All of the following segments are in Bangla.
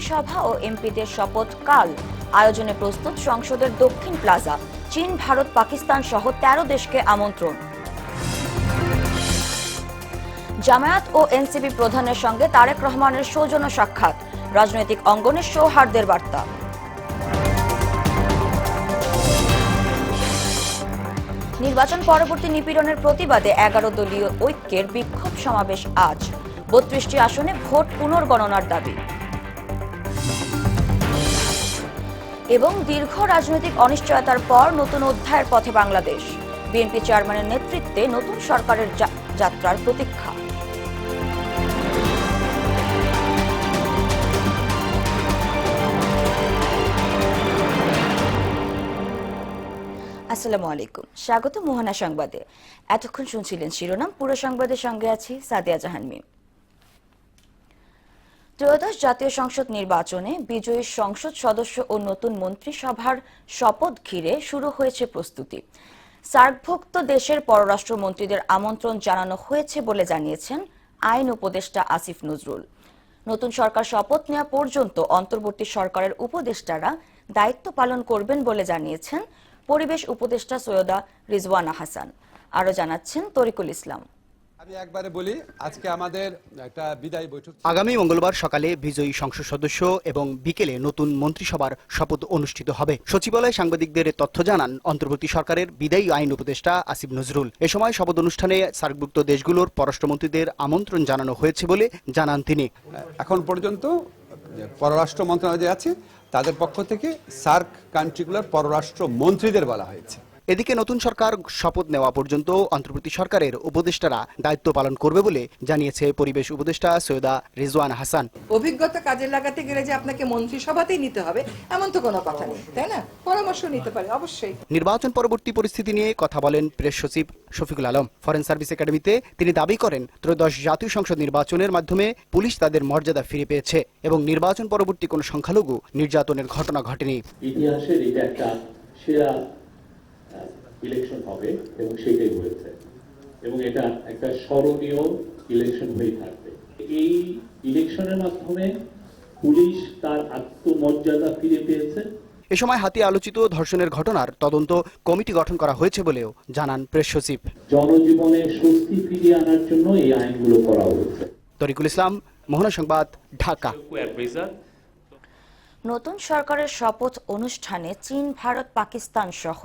মন্ত্রিসভা ও এমপিদের শপথ কাল। আয়োজনে প্রস্তুত সংসদের দক্ষিণ প্লাজা। চীন, ভারত, পাকিস্তান সহ 13 দেশকে আমন্ত্রণ। জামায়াত ও এনসিপি প্রধানের সঙ্গে তারেক রহমানের সৌজন্য সাক্ষাৎ। রাজনৈতিক অঙ্গনে সৌহার্দ্যের বার্তা। নির্বাচন পরবর্তী নিপীড়নের প্রতিবাদে 11 দলীয় ঐক্যের বিক্ষোভ সমাবেশ আজ। 32টি আসনে ভোট পুনর্গণনার দাবি। এবং দীর্ঘ রাজনৈতিক অনিশ্চয়তার পর নতুন অধ্যায়ের পথে বাংলাদেশ। বিএনপি চেয়ারম্যানের নেতৃত্বে নতুন সরকারের যাত্রার প্রতীক্ষা। আসসালামু আলাইকুম, স্বাগত মোহনা সংবাদে। এতক্ষণ শুনছিলেন শিরোনাম, পুরো সংবাদের সঙ্গে আছি সাদিয়া জাহান মিম। ত্রয়োদশ জাতীয় সংসদ নির্বাচনে বিজয়ী সংসদ সদস্য ও নতুন মন্ত্রিসভার শপথ ঘিরে শুরু হয়েছে প্রস্তুতি। সার্কভুক্ত দেশের পররাষ্ট্রমন্ত্রীদের আমন্ত্রণ জানানো হয়েছে বলে জানিয়েছেন আইন উপদেষ্টা আসিফ নজরুল। নতুন সরকার শপথ নেওয়া পর্যন্ত অন্তর্বর্তী সরকারের উপদেষ্টারা দায়িত্ব পালন করবেন বলে জানিয়েছেন পরিবেশ উপদেষ্টা সৈয়দা রিজওয়ানা হাসান। আরো জানাচ্ছেন তরিকুল ইসলাম। আমি একবারে বলি, আজকে আমাদের একটা বিদায় বৈঠক। আগামী মঙ্গলবার সকালে বিজয়ী সংসদ সদস্য এবং বিকেলে নতুন মন্ত্রিসভার শপথ অনুষ্ঠিত হবে। সচিবালয়ে সাংবাদিকদের তথ্য জানান অন্তর্বর্তী সরকারের বিদায়ী আইন উপদেষ্টা আসিফ নজরুল। এ সময় শপথ অনুষ্ঠানে সার্কভুক্ত দেশগুলোর পররাষ্ট্রমন্ত্রীদের আমন্ত্রণ জানানো হয়েছে বলে জানান তিনি। এখন পর্যন্ত পররাষ্ট্র মন্ত্রণালয় আছে তাদের পক্ষ থেকে সার্ক কান্ট্রিগুলোর পররাষ্ট্র মন্ত্রীদের বলা হয়েছে। এদিকে নতুন সরকার শপথ নেওয়া পর্যন্ত অন্তর্বর্তী সরকারের উপদেষ্টারা দায়িত্ব পালন করবে বলে জানিয়েছে পরিবেশ উপদেষ্টা সৈয়দা রিজওয়ানা হাসান। অভিজ্ঞতা কাজে লাগাতে গেলে যে আপনাকে মন্ত্রিসভাতেই নিতে হবে এমন তো কোনো কথা নেই, তাই না? পরামর্শ নিতে পারে অবশ্যই। নির্বাচন পরবর্তী পরিস্থিতি নিয়ে কথা বলেন প্রেস সচিব শফিকুল আলম। ফরেন সার্ভিস একাডেমিতে তিনি দাবি করেন ত্রয়োদশ জাতীয় সংসদ নির্বাচনের মাধ্যমে পুলিশ তাদের মর্যাদা ফিরে পেয়েছে এবং নির্বাচন পরবর্তী কোনো সংখ্যালঘু নির্যাতনের ঘটনা ঘটেনি। ইতিহাসের এটা একটা সেরা ইলেকশন হবে এবং সেটাই হয়েছে এবং এটা একটা স্মরণীয় ইলেকশন হয়ে থাকবে। এই ইলেকশনের মাধ্যমে পুলিশ তার আত্মমর্যাদা ফিরে পেয়েছে। এ সময় হাতিয়া আলোচিত ধর্ষণের ঘটনার তদন্ত কমিটি গঠন করা হয়েছে বলেও জানান প্রেস সচিব। জনজীবনে স্বস্তি ফিরিয়ে আনার জন্য এই আইনগুলো করা হয়েছে। তরিকুল ইসলাম, মোহনা সংবাদ, ঢাকা। নতুন সরকারের শপথ অনুষ্ঠানে চীন, ভারত, পাকিস্তান সহ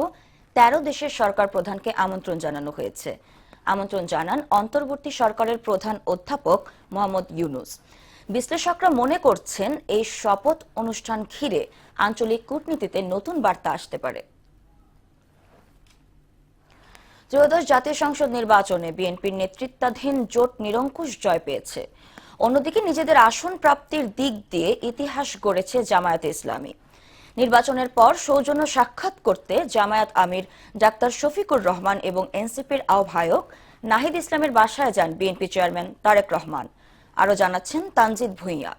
13 দেশের সরকার প্রধানকে আমন্ত্রণ জানানো হয়েছে। আমন্ত্রণ জানান অন্তর্বর্তী সরকারের প্রধান অধ্যাপক মোহাম্মদ ইউনুস। বিশ্লেষকরা মনে করছেন এই শপথ অনুষ্ঠান ঘিরে আঞ্চলিক কূটনীতিতে নতুন বার্তা আসতে পারে। ত্রয়োদশ জাতীয় সংসদ নির্বাচনে বিএনপির নেতৃত্বাধীন জোট নিরঙ্কুশ জয় পেয়েছে। অন্যদিকে নিজেদের আসন প্রাপ্তির দিক দিয়ে ইতিহাস গড়েছে জামায়াতে ইসলামী। নির্বাচনের পর সৌজন্য সাক্ষাৎ করতে জামায়াত আমির ডাক্তার শফিকুর রহমান এবং এনসিপির আহ্বায়ক নাহিদ ইসলামের বাসায় যান বিএনপি চেয়ারম্যান তারেক রহমান। আরো জানাচ্ছেন তানজিদ ভুঁইয়া।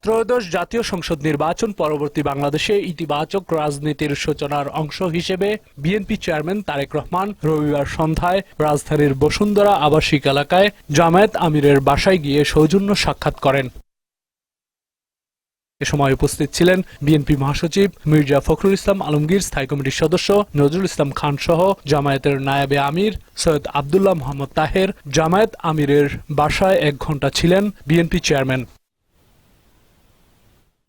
ত্রয়োদশ জাতীয় সংসদ নির্বাচন পরবর্তী বাংলাদেশে ইতিবাচক রাজনীতির সূচনার অংশ হিসেবে বিএনপি চেয়ারম্যান তারেক রহমান রবিবার সন্ধ্যায় রাজধানীর বসুন্ধরা আবাসিক এলাকায় জামায়াত আমিরের বাসায় গিয়ে সৌজন্য সাক্ষাৎ করেন। এ সময় উপস্থিত ছিলেন বিএনপি মহাসচিব মির্জা ফখরুল ইসলাম আলমগীর, স্থায়ী কমিটির সদস্য নজরুল ইসলাম খান সহ জামায়াতের নায়েবে আমির সৈয়দ আব্দুল্লাহ মোহাম্মদ তাহের। জামায়াত আমিরের বাসায় 1 ঘণ্টা ছিলেন বিএনপি চেয়ারম্যান।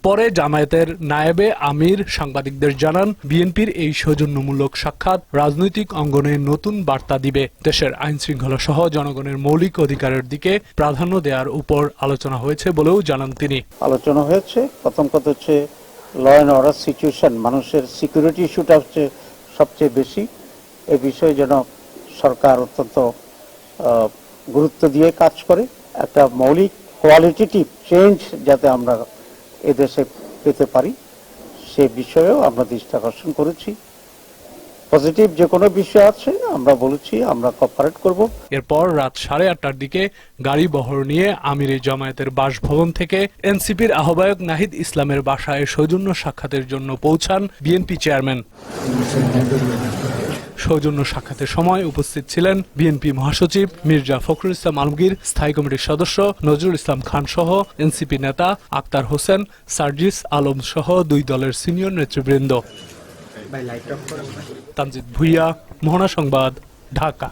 পরে জামায়াতের নায়েবে আমির সাংবাদিকদের জানান, বিএনপির এই সৌজন্যমূলক সাক্ষাৎ রাজনৈতিক অঙ্গনে নতুন বার্তা দিবে। দেশের আইন শৃঙ্খলা সহ জনগণের মৌলিক অধিকারের দিকে প্রাধান্য দেওয়ার উপর আলোচনা হয়েছে বলেও জানান তিনি। আলোচনা হয়েছে, প্রথম কথা হচ্ছে ল অ্যান্ড অর্ডার সিচুয়েশন, মানুষের সিকিউরিটি ইস্যুটা হচ্ছে সবচেয়ে বেশি। এই বিষয়ে যেন সরকার অত্যন্ত গুরুত্ব দিয়ে কাজ করে, একটা মৌলিক কোয়ালিটেটিভ চেঞ্জ যাতে আমরা এদেশে পেতে পারি সে বিষয়েও আমরা দৃষ্টি আকর্ষণ করেছি। পজিটিভ যে কোনো বিষয় আছে আমরা বলেছি আমরা কোঅপারেট করব। এরপর রাত 8:30টার দিকে গাড়ি বহর নিয়ে আমিরে জামায়াতের বাসভবন থেকে এনসিপির আহ্বায়ক নাহিদ ইসলামের বাসায় সৌজন্য সাক্ষাতের জন্য পৌঁছান বিএনপি চেয়ারম্যান। সৌজন্য সাক্ষাতের সময় উপস্থিত ছিলেন বিএনপি মহাসচিব মির্জা ফখরুল ইসলাম আলমগীর, স্থায়ী কমিটির সদস্য নজরুল ইসলাম খান সহ এনসিপি নেতা আক্তার হোসেন, সার্জিস আলম সহ দুই দলের সিনিয়র নেতৃবৃন্দ। তামজিদ ভুইয়া, মোহনা সংবাদ, ঢাকা।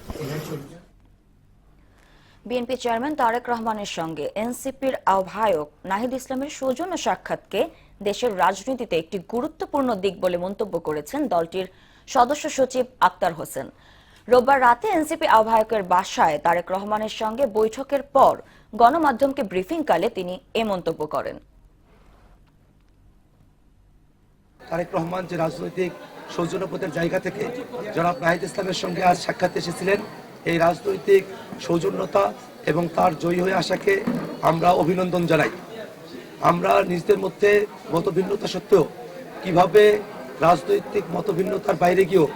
বিএনপি চেয়ারম্যান তারেক রহমানের সঙ্গে এনসিপির আহ্বায়ক নাহিদ ইসলামের সৌজন্য সাক্ষাৎকে দেশের রাজনীতিতে একটি গুরুত্বপূর্ণ দিক বলে মন্তব্য করেছেন দলটির সদস্য সচিব আক্তার হোসেন। রোববার রাতে এনসিপি আহ্বায়কের বাসায় তারেক রহমানের সঙ্গে বৈঠকের পর গণমাধ্যমকে ব্রিফিংকালে তিনি এ মন্তব্য করেন। তারেক রহমান যে রাজনৈতিক সৌজন্যবোধের জায়গা থেকে জনাব নাহিদ ইসলামের সঙ্গে আজ সাক্ষাৎ এসেছিলেন, এই রাজনৈতিক সৌজন্যতা এবং তার জয়ী হয়ে আসাকে আমরা অভিনন্দন জানাই। আমরা নিজেদের মধ্যে মতভিন্নতা সত্ত্বেও কিভাবে রাজনৈতিক মতভিন্নতার বাইরে গিয়েও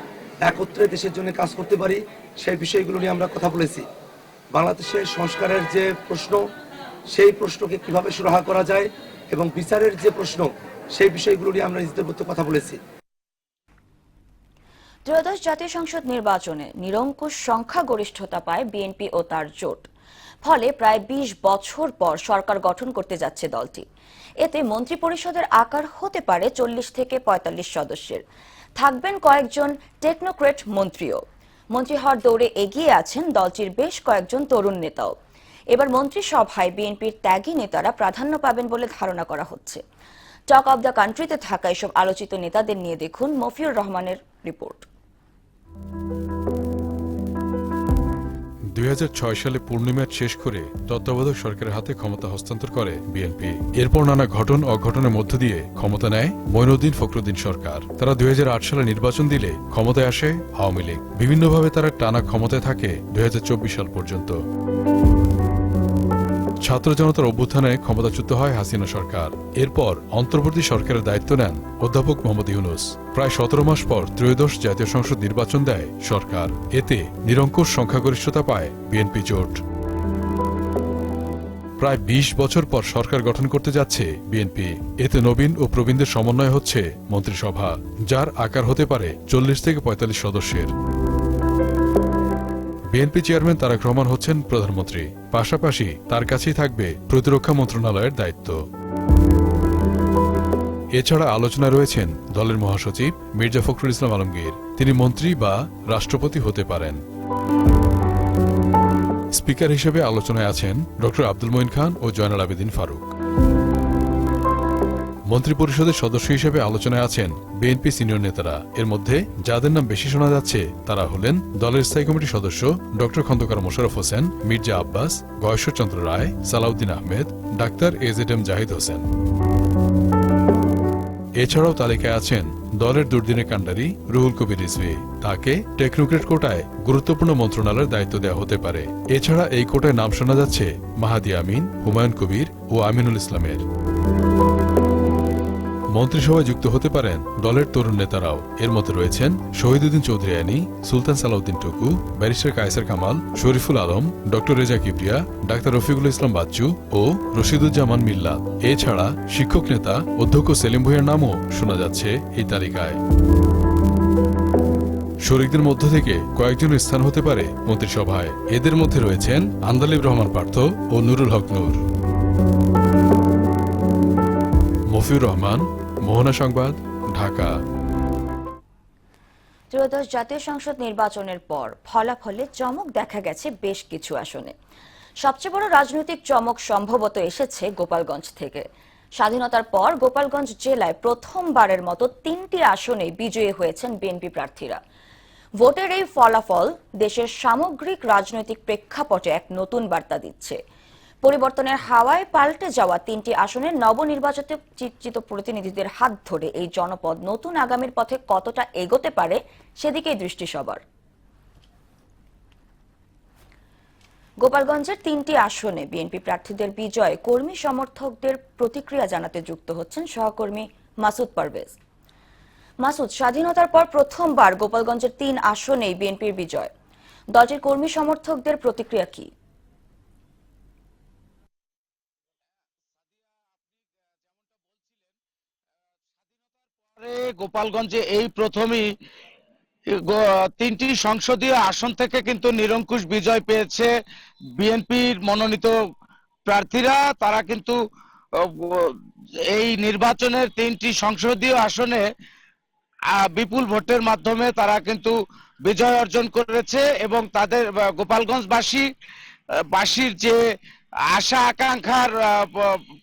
একত্রে দেশের জন্য কাজ করতে পারি সেই বিষয়গুলো নিয়ে আমরা কথা বলেছি। বাংলাদেশের সংস্কারের যে প্রশ্ন, সেই প্রশ্নকে কিভাবে সুরাহা করা যায় এবং বিচারের যে প্রশ্ন, সেই বিষয়গুলো নিয়ে আমরা নিজেদের মধ্যে কথা বলেছি। ত্রয়োদশ জাতীয় সংসদ নির্বাচনে নিরঙ্কুশ সংখ্যাগরিষ্ঠতা পায় বিএনপি ও তার জোট। ফলে প্রায় ২০ বছর পর সরকার গঠন করতে যাচ্ছে দলটি। এতে মন্ত্রিপরিষদের আকার হতে পারে ৪০ থেকে ৪৫ সদস্যের। থাকবেন কয়েকজন টেকনোক্রেট মন্ত্রীও। মন্ত্রী হওয়ার দৌড়ে এগিয়ে আছেন দলটির বেশ কয়েকজন তরুণ নেতাও। এবার মন্ত্রিসভায় বিএনপির ত্যাগী নেতারা প্রাধান্য পাবেন বলে ধারণা করা হচ্ছে। টক অব দ্য কান্ট্রিতে থাকা এসব আলোচিত নেতাদের নিয়ে দেখুন মফিউর রহমানের রিপোর্ট। ২০০৬ সালে পূর্ণিমার শেষ করে তত্ত্বাবধায়ক সরকারের হাতে ক্ষমতা হস্তান্তর করে বিএনপি। এরপর নানা ঘটন অঘটনের মধ্য দিয়ে ক্ষমতা নেয় মঈনুদ্দিন ফখরুদ্দিন সরকার। তারা ২০০৮ সালে নির্বাচন দিলে ক্ষমতায় আসে আওয়ামী লীগ। বিভিন্নভাবে তারা টানা ক্ষমতায় থাকে ২০২৪ সাল পর্যন্ত। ছাত্র জনতার অভ্যুত্থানে ক্ষমতাচ্যুত হয় হাসিনা সরকার। এরপর অন্তর্বর্তী সরকারের দায়িত্ব নেন অধ্যাপক মোহাম্মদ ইউনূস। প্রায় ১৭ মাস পর ত্রয়োদশ জাতীয় সংসদ নির্বাচন দেয় সরকার। এতে নিরঙ্কুশ সংখ্যাগরিষ্ঠতা পায় বিএনপি জোট। প্রায় ২০ বছর পর সরকার গঠন করতে যাচ্ছে বিএনপি। এতে নবীন ও প্রবীণদের সমন্বয় হচ্ছে মন্ত্রিসভা, যার আকার হতে পারে ৪০ থেকে ৪৫ সদস্যের। বিএনপি চেয়ারম্যান তারেক রহমান হচ্ছেন প্রধানমন্ত্রী। পাশাপাশি তার কাছেই থাকবে প্রতিরক্ষা মন্ত্রণালয়ের দায়িত্ব। এছাড়া আলোচনায় রয়েছেন দলের মহাসচিব মির্জা ফখরুল ইসলাম আলমগীর। তিনি মন্ত্রী বা রাষ্ট্রপতি হতে পারেন। স্পিকার হিসেবে আলোচনায় আছেন ড আব্দুল মঈন খান ও জয়নাল আবেদিন ফারুক। মন্ত্রিপরিষদের সদস্য হিসেবে আলোচনায় আছেন বিএনপি সিনিয়র নেতারা। এর মধ্যে যাদের নাম বেশি শোনা যাচ্ছে তারা হলেন দলের স্থায়ী কমিটির সদস্য ড খন্দকার মোশাররফ হোসেন, মির্জা আব্বাস, গয়েশ্বরচন্দ্র রায়, সালাউদ্দিন আহমেদ, ডাক্তার এজেডএম জাহিদ হোসেন। এছাড়াও তালিকায় আছেন দলের দুর্দিনের কাণ্ডারি রুহুল কবির রিজভী। তাকে টেকনোক্রেট কোটায় গুরুত্বপূর্ণ মন্ত্রণালয়ের দায়িত্ব দেওয়া হতে পারে। এছাড়া এই কোটায় নাম শোনা যাচ্ছে মাহাদি আমিন, হুমায়ুন কবির ও আমিনুল ইসলামের। মন্ত্রিসভায় যুক্ত হতে পারেন দলের তরুণ নেতারাও। এর মধ্যে রয়েছেন শহীদুদ্দিন চৌধুরী আনি, সুলতান সালাউদ্দিন টুকু, ব্যারিস্টার কায়সার কামাল, শরীফুল আলম, ড রেজা কিবরিয়া, ডাক্তার রফিকুল ইসলাম বাচ্চু ও রশিদুজ্জামান মিল্লাত। এছাড়া শিক্ষক নেতা অধ্যক্ষ সেলিম ভূঁইয়ার নামও শোনা যাচ্ছে এই তালিকায়। শরিকদের মধ্য থেকে কয়েকজনের স্থান হতে পারে মন্ত্রিসভায়। এদের মধ্যে রয়েছেন আন্দালিব রহমান পার্থ ও নুরুল হক নূর। মফিউর রহমান, মোহনা সংবাদ, ঢাকা। ত্রয়োদশ জাতীয় সংসদ নির্বাচনের পর ফলাফলে চমক দেখা গেছে বেশ কিছু আসনে। সবচেয়ে বড় রাজনৈতিক চমক সম্ভবত এসেছে গোপালগঞ্জ থেকে। স্বাধীনতার পর গোপালগঞ্জ জেলায় প্রথমবারের মতো ৩টি আসনে বিজয়ী হয়েছেন বিএনপি প্রার্থীরা। ভোটের এই ফলাফল দেশের সামগ্রিক রাজনৈতিক প্রেক্ষাপটে এক নতুন বার্তা দিচ্ছে। পরিবর্তনের হাওয়ায় পাল্টে যাওয়া ৩টি আসনের নবনির্বাচিত প্রতিনিধিদের হাত ধরে এই জনপদ নতুন আগামীর পথে কতটা এগোতে পারে সেদিকেই দৃষ্টি সবার। গোপালগঞ্জের ৩টি আসনে বিএনপি প্রার্থীদের বিজয়ে কর্মী সমর্থকদের প্রতিক্রিয়া জানাতে যুক্ত হচ্ছেন সহকর্মী মাসুদ পারভেজ। মাসুদ, স্বাধীনতার পর প্রথমবার গোপালগঞ্জের ৩ আসনেই বিএনপির বিজয়। দলটির কর্মী সমর্থকদের প্রতিক্রিয়া কি? গোপালগঞ্জে এই প্রথমই তিনটি সংসদীয় আসন থেকে কিন্তু নিরঙ্কুশ বিজয় পেয়েছে বিএনপির মনোনীত প্রার্থীরা। তারা কিন্তু এই নির্বাচনের তিনটি সংসদীয় আসনে বিপুল ভোটের মাধ্যমে তারা কিন্তু বিজয় অর্জন করেছে এবং তাদের গোপালগঞ্জবাসীর যে আশা আকাঙ্ক্ষার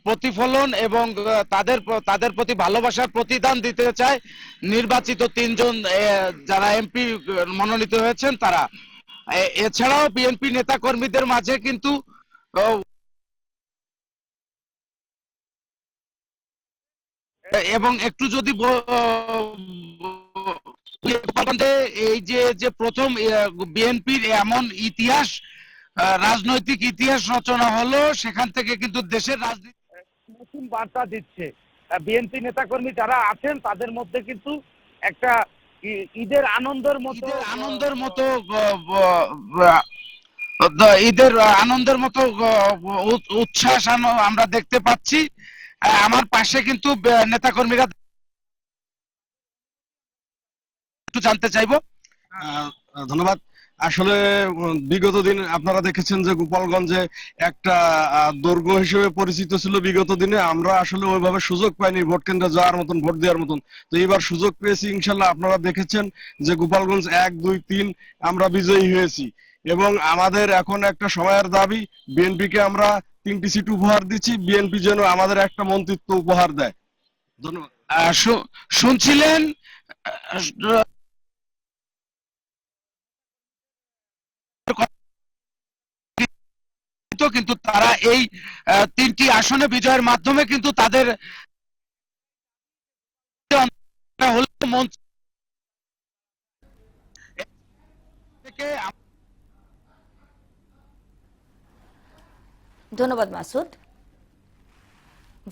প্রতিফলন এবং তাদের প্রতি ভালোবাসার প্রতিদান দিতে চায় নির্বাচিত তিনজন যারা এমপি মনোনীত হয়েছেন তারা। এছাড়াও বিএনপি নেতা কর্মীদের মাঝে কিন্তু এবং একটু যদি এই যে প্রথম বিএনপির এমন ইতিহাস রাজনৈতিক ইতিহাস রচনা হলো, সেখান থেকে কিন্তু দেশের রাজনীতি নতুন বার্তা দিচ্ছে। বিএনপি নেতাকর্মী যারা আছেন তাদের মধ্যে কিন্তু একটা ঈদের আনন্দের মতো উচ্ছ্বাস আমরা দেখতে পাচ্ছি। আমার পাশে কিন্তু নেতাকর্মীরা একটু জানতে চাইবো। ধন্যবাদ। আসলে বিগত দিন আপনারা দেখেছেন যে গোপালগঞ্জে একটা দুর্গ হিসেবে পরিচিত ছিল। বিগত দিনে আমরা আসলে ওইভাবে সুযোগ পাইনি ভোট কেন্দ্রে যাওয়ার মতন, ভোট দেওয়ার মতন। তো এবার সুযোগ পেয়েছি ইনশাল্লাহ। আপনারা দেখেছেন যে গোপালগঞ্জ 1, 2, 3 আমরা বিজয়ী হয়েছি এবং আমাদের এখন একটা সময়ের দাবি বিএনপিকে আমরা 3টি সিট উপহার দিচ্ছি। বিএনপি যেন আমাদের একটা মন্ত্রিত্ব উপহার দেয়। ধন্যবাদ। শুনছিলেন কিন্তু তারা এই 3টি আসনে বিজয়ের মাধ্যমে কিন্তু তাদের ধন্যবাদ মাসুদ।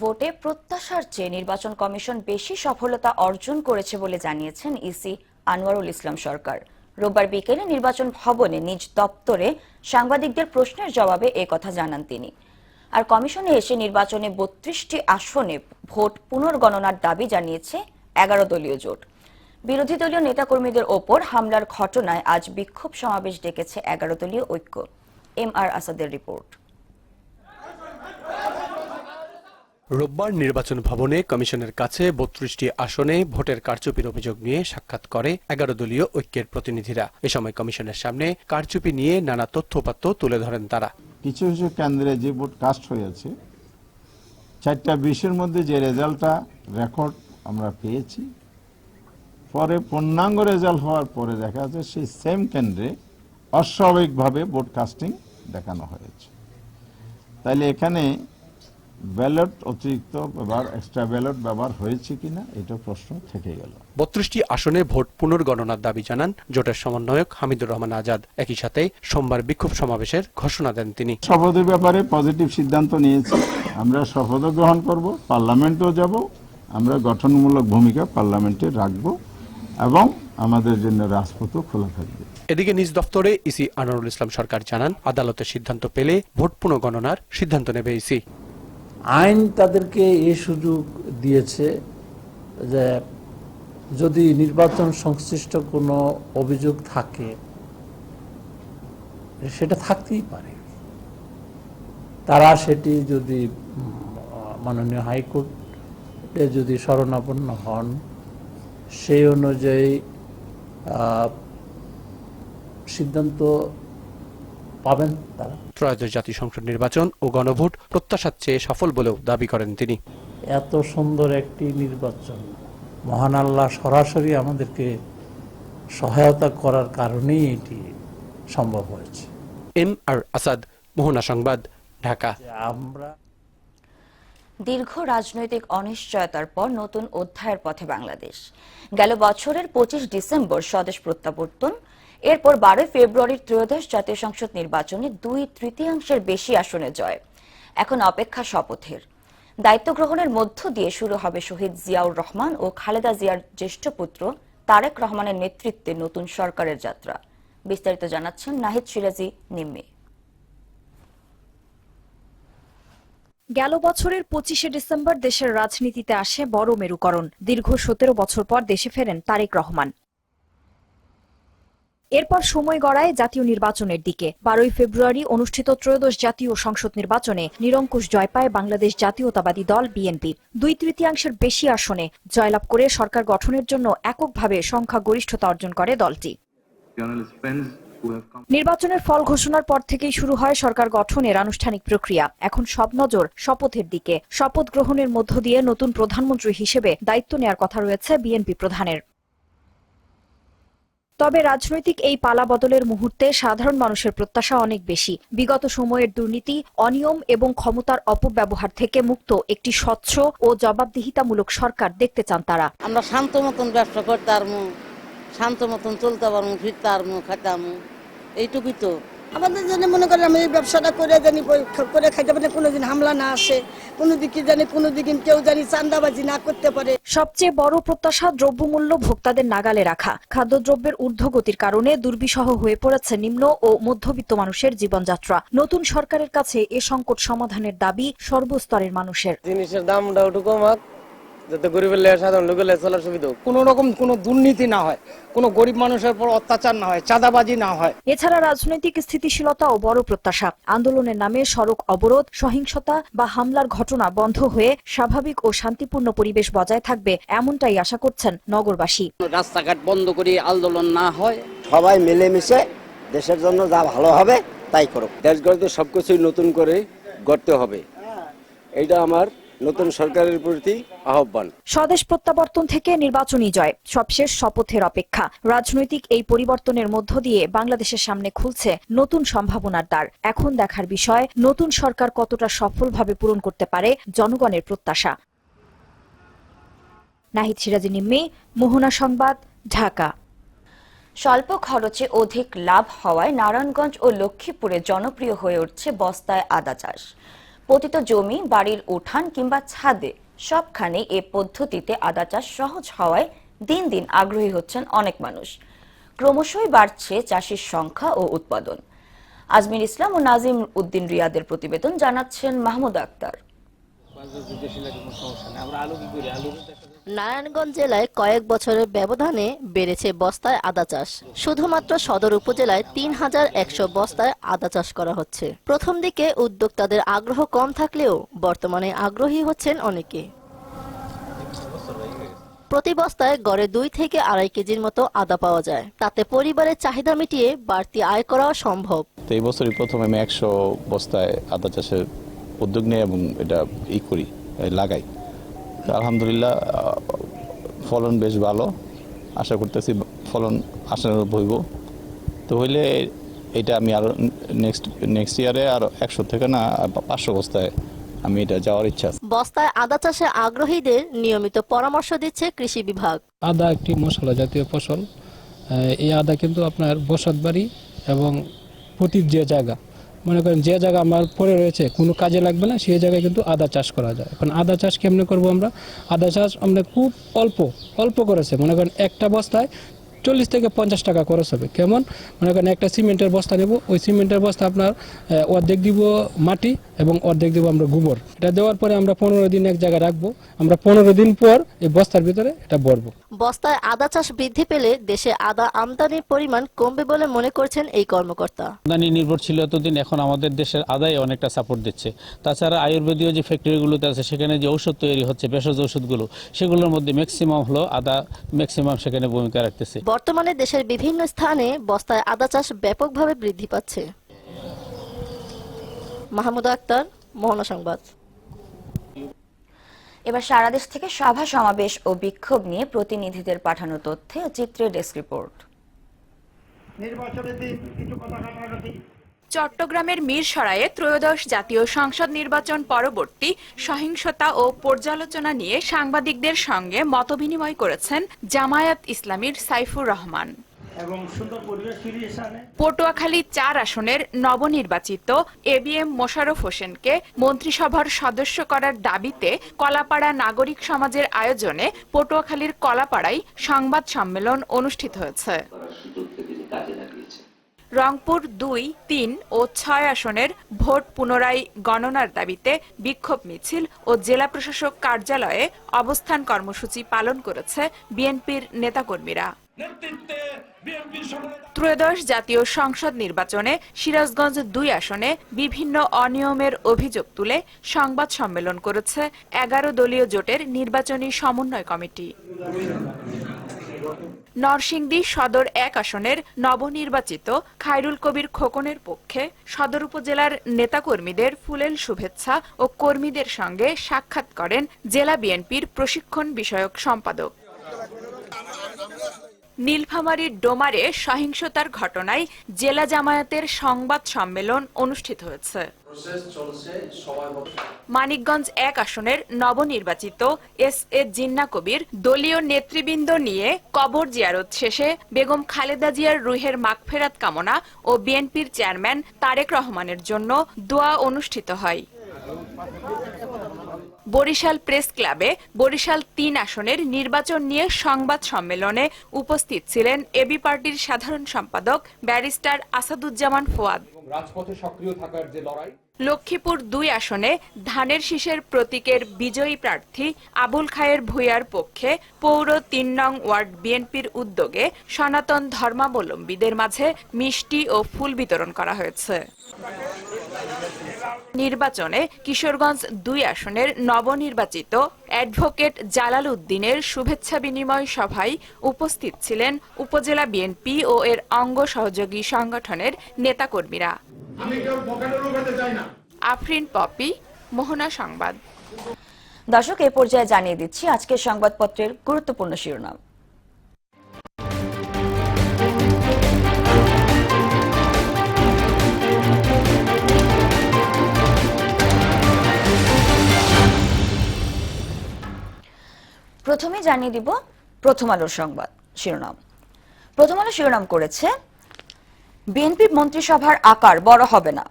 ভোটে প্রত্যাশার চেয়ে নির্বাচন কমিশন বেশি সফলতা অর্জন করেছে বলে জানিয়েছেন ইসি আনোয়ারুল ইসলাম সরকার। রোববার বিকেলে নির্বাচন ভবনে নিজ দপ্তরে সাংবাদিকদের প্রশ্নের জবাবে একথা জানান তিনি। আর কমিশনে এসে নির্বাচনে 32টি আসনে ভোট পুনর্গণনার দাবি জানিয়েছে 11 দলীয় জোট। বিরোধী দলীয় নেতাকর্মীদের ওপর হামলার ঘটনায় আজ বিক্ষোভ সমাবেশ ডেকেছে 11 দলীয় ঐক্য। MR আসাদের রিপোর্ট। রোববার নির্বাচন ভবনে কমিশনের কাছে 32টি আসনে ভোটের কারচুপির অভিযোগ নিয়ে সাক্ষাৎ করে 11 দলীয় ঐক্যের প্রতিনিধিরা। এ সময় কমিশনের সামনে কারচুপি নিয়ে নানা তথ্যপাত্য তুলে ধরেন তারা। কিছু কিছু কেন্দ্রে যে ভোট কাস্ট হয়েছে 4টা 20-এর মধ্যে যে রেজাল্টটা রেকর্ড আমরা পেয়েছি, পরে পূর্ণাঙ্গ রেজাল্ট হওয়ার পরে দেখা যাচ্ছে সেই সেম কেন্দ্রে অস্বাভাবিকভাবে ভোট কাস্টিং দেখানো হয়েছে। তাইলে এখানে ব্যালট অতিরিক্ত ব্যবহার, এক্সট্রা ব্যালট ব্যবহার হয়েছে কিনা এটা প্রশ্ন থেকে গেল। 32টি আসনে ভোট পুনর্গণনার দাবি জানান জোটের সমন্বয়ক হামিদুর রহমান আজাদ। একই সাথে সোমবার বিক্ষোভ সমাবেশের ঘোষণা দেন তিনি। শপথের ব্যাপারে পজিটিভ সিদ্ধান্ত নিয়েছি, আমরা শপথ গ্রহণ করব, পার্লামেন্টেও যাব, আমরা গঠনমূলক ভূমিকা পার্লামেন্টে রাখব এবং আমাদের জন্য রাজপথও খোলা থাকবে। এদিকে নিজ দপ্তরে ইসি আনোয়ারুল ইসলাম সরকার জানান আদালতের সিদ্ধান্ত পেলে ভোট পুনর্গণনার সিদ্ধান্ত নেবে ইসি। আইন তাদেরকে এই সুযোগ দিয়েছে যে যদি নির্বাচন সংশ্লিষ্ট কোনো অভিযোগ থাকে সেটা থাকতেই পারে, তারা সেটি যদি মাননীয় হাইকোর্টে যদি শরণাপন্ন হন সেই অনুযায়ী সিদ্ধান্ত পাবেন তারা। ত্রয়োদশ জাতীয় সংসদ নির্বাচন ও গণভোট প্রত্যাশার চেয়ে সফল বলেও দাবি করেন তিনি। এত সুন্দর একটি নির্বাচন মহান আল্লাহ সরাসরি আমাদেরকে সহায়তা করার কারণেই এটি সম্ভব হয়েছে। MR আসাদ, মোহনা সংবাদ, ঢাকা। আমরা দীর্ঘ রাজনৈতিক অনিশ্চয়তার পর নতুন অধ্যায়ের পথে বাংলাদেশ। গেল বছরের 25 ডিসেম্বর স্বদেশ প্রত্যাবর্তন, এরপর 12 ফেব্রুয়ারির ত্রয়োদশ জাতীয় সংসদ নির্বাচনে 2/3 বেশি আসনে জয়। এখন অপেক্ষা শপথের। দায়িত্ব গ্রহণের মধ্য দিয়ে শুরু হবে শহীদ জিয়াউর রহমান ও খালেদা জিয়ার জ্যেষ্ঠ পুত্র তারেক রহমানের নেতৃত্বে নতুন সরকারের যাত্রা। বিস্তারিত জানাচ্ছেন নাহিদ সিরাজি নিম্মি। গেল বছরের 25 ডিসেম্বর দেশের রাজনীতিতে আসে বড় মেরুকরণ। দীর্ঘ 17 বছর পর দেশে ফেরেন তারেক রহমান। এরপর সময় গড়ায় জাতীয় নির্বাচনের দিকে। 12 ফেব্রুয়ারি অনুষ্ঠিত ত্রয়োদশ জাতীয় সংসদ নির্বাচনে নিরঙ্কুশ জয় পায় বাংলাদেশ জাতীয়তাবাদী দল বিএনপি। 2/3 বেশি আসনে জয়লাভ করে সরকার গঠনের জন্য এককভাবে সংখ্যাগরিষ্ঠতা অর্জন করে দলটি। নির্বাচনের ফল ঘোষণার পর থেকেই শুরু হয় সরকার গঠনের আনুষ্ঠানিক প্রক্রিয়া। এখন সব নজর শপথের দিকে। শপথ গ্রহণের মধ্য দিয়ে নতুন প্রধানমন্ত্রী হিসেবে দায়িত্ব নেয়ার কথা রয়েছে বিএনপি প্রধানের। তবে রাজনৈতিক এই পালা বদলের মুহূর্তে সাধারণ মানুষের প্রত্যাশা অনেক বেশি। বিগত সময়ের দুর্নীতি, অনিয়ম এবং ক্ষমতার অপব্যবহার থেকে মুক্ত একটি স্বচ্ছ ও জবাবদিহিতামূলক সরকার দেখতে চান তারা। আমরা শান্ত মতন ব্যবসা করতে পারবো, শান্ত মতন চলতে পারবো, ফিরতে পারবো, খাইতে পারবো, এইটুকুই তো আমাদের জন্য। মনে করেন আমি এই ব্যবসাটা করে জানি করে খাইতে পারি, কোনোদিন হামলা না আসে, কোনোদিকে জানি কোনোদিকে কেউ জানি চাঁদাবাজি না করতে পারে। সবচেয়ে বড় প্রত্যাশা দ্রব্যমূল্য ভোক্তাদের নাগালে রাখা। খাদ্যদ্রব্যের ঊর্ধ্বগতির কারণে দুর্বিষহ হয়ে পড়েছে নিম্ন ও মধ্যবিত্ত মানুষের জীবনযাত্রা। নতুন সরকারের কাছে এ সংকট সমাধানের দাবি সর্বস্তরের মানুষের। জিনিসের দামটা একটু কমাক, যাতে গরিবের লেগে সাধারণ লোকের লেগে চলার সুবিধা হোক। কোনো রকম কোনো দুর্নীতি না হয়, কোনো গরিব মানুষের উপর অত্যাচার না হয়, চাঁদাবাজি না হয়। এছাড়া রাজনৈতিক স্থিতিশীলতাও বড় প্রত্যাশা। আন্দোলনের নামে সড়ক অবরোধ, সহিংসতা বা হামলার ঘটনা বন্ধ হয়ে স্বাভাবিক ও শান্তিপূর্ণ পরিবেশ বজায় থাকবে, এমনটাই আশা করছেন নগরবাসী। রাস্তাঘাট বন্ধ করে আন্দোলন না হয়, সবাই মিলেমিশে দেশের জন্য যা ভালো হবে তাই করুক। দেশ গড়তে সবকিছুই নতুন করে গড়তে হবে, এইটা আমার নতুন সরকারের প্রতি আহ্বান। স্বদেশ প্রত্যাবর্তন থেকে নির্বাচনী জয়, সবশেষ শপথের অপেক্ষা। রাজনৈতিক এই পরিবর্তনের মধ্য দিয়ে বাংলাদেশের সামনে খুলছে নতুন সম্ভাবনার দ্বার। এখন দেখার বিষয় নতুন সরকার কতটা সফলভাবে পূরণ করতে পারে জনগণের প্রত্যাশা। নাহিদ সিরাজি নিম্মি, মোহনা সংবাদ, ঢাকা। স্বল্প খরচে অধিক লাভ হওয়ায় নারায়ণগঞ্জ ও লক্ষ্মীপুরে জনপ্রিয় হয়ে উঠছে বস্তায় আদা চাষ। পতিত জমি, বাড়ির উঠান কিংবা ছাদে সবখানে এ পদ্ধতিতে আদা চাষ সহজ হওয়ায় দিন দিন আগ্রহী হচ্ছেন অনেক মানুষ। ক্রমশই বাড়ছে চাষির সংখ্যা ও উৎপাদন। আজমির ইসলাম ও নাজিম উদ্দিন রিয়াদের প্রতিবেদন, জানাচ্ছেন মাহমুদ আক্তার। নারায়ণগঞ্জ জেলায় কয়েক বছরের ব্যবধানে বেড়েছে বস্তায় আদা চাষ। শুধুমাত্র সদর উপজেলায় ৩,১০০ বস্তায় আদা চাষ করা হচ্ছে। প্রথম দিকে উদ্যোক্তাদের আগ্রহ কম থাকলেও বর্তমানে আগ্রহী হচ্ছেন অনেকে। প্রতি বস্তায় গড়ে 2 থেকে 2.5 কেজির মতো আদা পাওয়া যায়। তাতে পরিবারের চাহিদা মিটিয়ে বাড়তি আয় করা সম্ভব। তো এই বছরই প্রথমে আমি 100 বস্তায় আদা চাষের উদ্যোগ নিই এবং এটা লাগাই। আলহামদুলিল্লাহ ফলন বেশ ভালো, আশা করতেছি ফলন আসার হইব। তো হইলে এটা আমি আরো নেক্সট ইয়ারে আরো 100 থেকে না 500 বস্তায় আমি এটা যাওয়ার ইচ্ছা আছে। বস্তায় আদা চাষে আগ্রহীদের নিয়মিত পরামর্শ দিচ্ছে কৃষি বিভাগ। আদা একটি মশলা জাতীয় ফসল। এই আদা কিন্তু আপনার বসত বাড়ি এবং প্রতি যে জায়গা, মনে করেন যে জায়গা আমার পড়ে রয়েছে কোনো কাজে লাগবে না, সেই জায়গায় কিন্তু আদা চাষ করা যায়। এখন আদা চাষ কেমনে করবো আমরা? আদা চাষ আমরা খুব অল্প করেছে, মনে করেন একটা বস্তায় 40 থেকে 50 টাকা খরচ হবে। কেমন? মনে করেন একটা সিমেন্টের বস্তা নেব, ওই সিমেন্টের বস্তা আপনার অর্ধেক দিব মাটি এবং অর্ধেক দিব আমরা গোবর। এটা দেওয়ার পরে আমরা 15 দিন এক জায়গায় রাখবো। আমরা 15 দিন পর এই বস্তার ভিতরে এটা ভরবো। বস্তায় আদা চাষ বৃদ্ধি পেলে দেশে আদা আমদানির পরিমাণ কমবে বলে মনে করছেন এই কর্মকর্তা। আমদানি নির্ভর ছিল এতদিন, এখন আমাদের দেশের আদায় অনেকটা সাপোর্ট দিচ্ছে। তাছাড়া আয়ুর্বেদীয় যে ফ্যাক্টরিগুলোতে আছে সেখানে যে ঔষধ তৈরি হচ্ছে, ভেষজ ঔষধগুলো, সেগুলোর মধ্যে ম্যাক্সিমাম হলো আদা ম্যাক্সিমাম সেখানে ভূমিকা রাখতেছে। বর্তমানে দেশের বিভিন্ন স্থানে বস্তায় আদা চাষ ব্যাপকভাবে বৃদ্ধি পাচ্ছে। মাহমুদ আক্তার, মোহনা সংবাদ। এবার সারা দেশ থেকে সভা সমাবেশ ও বিক্ষোভ নিয়ে প্রতিনিধিদের পাঠানো তথ্যে ও চিত্রের ডেস্ক রিপোর্ট। চট্টগ্রামের মিরসরাইয়ে ত্রয়োদশ জাতীয় সংসদ নির্বাচন পরবর্তী সহিংসতা ও পর্যালোচনা নিয়ে সাংবাদিকদের সঙ্গে মতবিনিময় করেছেন জামায়াত ইসলামীর সাইফুর রহমান। পটুয়াখালী 4 আসনের নবনির্বাচিত এবিএম মোশাররফ হোসেনকে মন্ত্রিসভার সদস্য করার দাবিতে কলাপাড়া নাগরিক সমাজের আয়োজনে পটুয়াখালীর কলাপাড়ায় সংবাদ সম্মেলন অনুষ্ঠিত হয়েছে। রংপুর 2, 3 ও 6 আসনের ভোট পুনরায় গণনার দাবিতে বিক্ষোভ মিছিল ও জেলা প্রশাসক কার্যালয়ে অবস্থান কর্মসূচি পালন করেছে বিএনপির নেতাকর্মীরা। ত্রয়োদশ জাতীয় সংসদ নির্বাচনে সিরাজগঞ্জ ২ আসনে বিভিন্ন অনিয়মের অভিযোগ তুলে সংবাদ সম্মেলন করেছে ১১ দলীয় জোটের নির্বাচনী সমন্বয় কমিটি। নরসিংদী সদর ১ আসনের নবনির্বাচিত খায়রুল কবির খোকনের পক্ষে সদর উপজেলার নেতাকর্মীদের ফুলেল শুভেচ্ছা ও কর্মীদের সঙ্গে সাক্ষাৎ করেন জেলা বিএনপির প্রশিক্ষণ বিষয়ক সম্পাদক। নীলফামারীর ডোমারে সহিংসতার ঘটনায় জেলা জামায়াতের সংবাদ সম্মেলন অনুষ্ঠিত হয়েছে। মানিকগঞ্জ ১ আসনের নবনির্বাচিত এস.এ. জিন্না কবির দলীয় নেতৃবৃন্দ নিয়ে কবর জিয়ারত শেষে বেগম খালেদা জিয়ার রুহের মাগফেরাত কামনা ও বিএনপির চেয়ারম্যান তারেক রহমানের জন্য দোয়া অনুষ্ঠিত হয়। বরিশাল প্রেস ক্লাবে বরিশাল ৩ আসনের নির্বাচন নিয়ে সংবাদ সম্মেলনে উপস্থিত ছিলেন এবি পার্টির সাধারণ সম্পাদক ব্যারিস্টার আসাদুজ্জামান ফোয়াদ। রাজপথে সক্রিয় থাকার যে লড়াই। লক্ষ্মীপুর ২ আসনে ধানের শীষের প্রতীকের বিজয়ী প্রার্থী আবুল খায়ের ভূঁইয়ার পক্ষে পৌর ৩ নং ওয়ার্ড বিএনপির উদ্যোগে সনাতন ধর্মাবলম্বীদের মাঝে মিষ্টি ও ফুল বিতরণ করা হয়েছে। নির্বাচনে কিশোরগঞ্জ ২ আসনের নবনির্বাচিত অ্যাডভোকেট জালাল উদ্দিনের শুভেচ্ছা বিনিময় সভায় উপস্থিত ছিলেন উপজেলা বিএনপি ও এর অঙ্গ সহযোগী সংগঠনের নেতাকর্মীরা। আফরিন পপি, মোহনা সংবাদ। দর্শক, এই পর্যায়ে জানিয়ে দিচ্ছি আজকের সংবাদপত্রের গুরুত্বপূর্ণ শিরোনাম। প্রথমে জানিয়ে দিব প্রথম আলোর সংবাদ শিরোনাম। প্রথম আলো শিরোনাম করেছে বিএনপি মন্ত্রিসভার আকার বড় হবে না,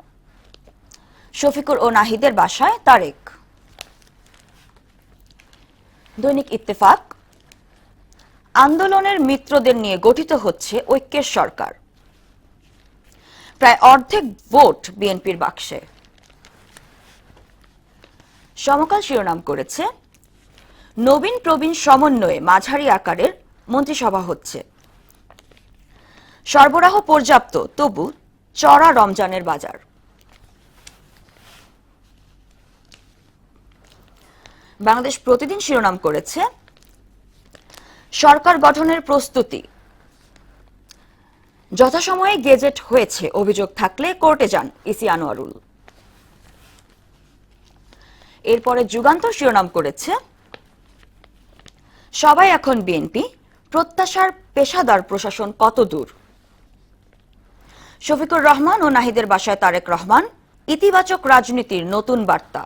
শফিকুর ও নাহিদের বাসায় তারেক। দৈনিক ইত্তেফাক, আন্দোলনের মিত্রদের নিয়ে গঠিত হচ্ছে ঐক্যের সরকার, প্রায় অর্ধেক ভোট বিএনপির বাক্সে। সমকাল শিরোনাম করেছে নবীন প্রবীণ সমন্বয়ে মাঝারি আকারের মন্ত্রিসভা হচ্ছে, সরবরাহ পর্যাপ্ত তবু চড়া রমজানের বাজার। বাংলাদেশ প্রতিদিন শিরোনাম করেছে সরকার গঠনের প্রস্তুতি, যথাসময়ে গেজেট হয়েছে, অভিযোগ থাকলে কোর্টে যান ইসি আনোয়ারুল। এরপরে যুগান্তর শিরোনাম করেছে সবাই এখন বিএনপি, প্রত্যাশার পেশাদার প্রশাসন কত দূর। শফিকুর রহমান ও নাহিদের বাসায় তারেক রহমান, ইতিবাচক রাজনীতির নতুন বার্তা।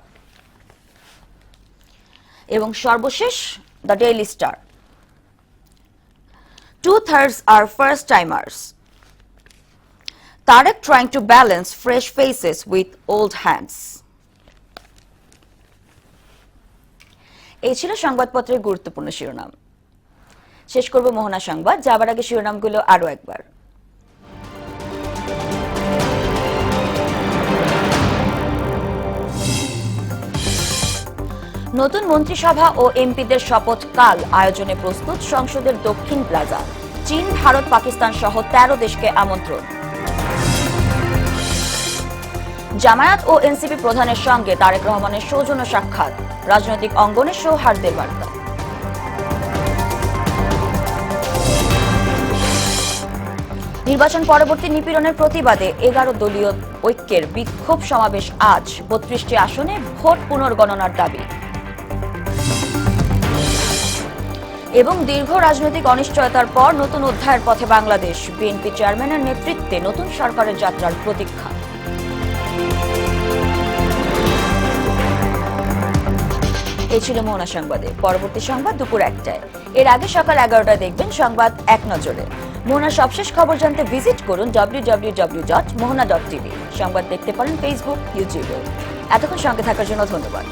এবং সর্বশেষ the daily star, 2/3 are first timers, Tarek trying to balance fresh faces with old hands। এই ছিল সংবাদপত্রের গুরুত্বপূর্ণ শিরোনাম। শেষ করব মোহনা সংবাদ, যাবার আগে শিরোনামগুলো আরো একবার। নতুন মন্ত্রিসভা ও এমপিদের শপথ কাল আয়োজনে প্রস্তুত সংসদের দক্ষিণ প্লাজা। চীন, ভারত, পাকিস্তান সহ 13 দেশকে আমন্ত্রণ। জামায়াত ও এনসিপি প্রধানের সঙ্গে তারেক রহমানের সৌজন্য সাক্ষাৎ, রাজনৈতিক অঙ্গনে সৌহার্দ্যের বার্তা। নির্বাচন পরবর্তী নিপীড়নের প্রতিবাদে 11 দলীয় ঐক্যের বিক্ষোভ সমাবেশ আজ, 32টি আসনে ভোট পুনর্গণনার দাবি। এবং দীর্ঘ রাজনৈতিক অনিশ্চয়তার পর নতুন অধ্যায়ের পথে বাংলাদেশ, বিএনপি চেয়ারম্যানের নেতৃত্বে নতুন সরকারের যাত্রার প্রতীক্ষা। এই ছিল মোহনা সংবাদে। পরবর্তী সংবাদ দুপুর 1টায়। এর আগে সকাল 11টায় দেখবেন সংবাদ এক নজরে। মোহনার সবশেষ খবর জানতে ভিজিট করুন www.mohana.tv। সংবাদ দেখতে পারেন ফেসবুক, ইউটিউবে। এতক্ষণ সঙ্গে থাকার জন্য ধন্যবাদ।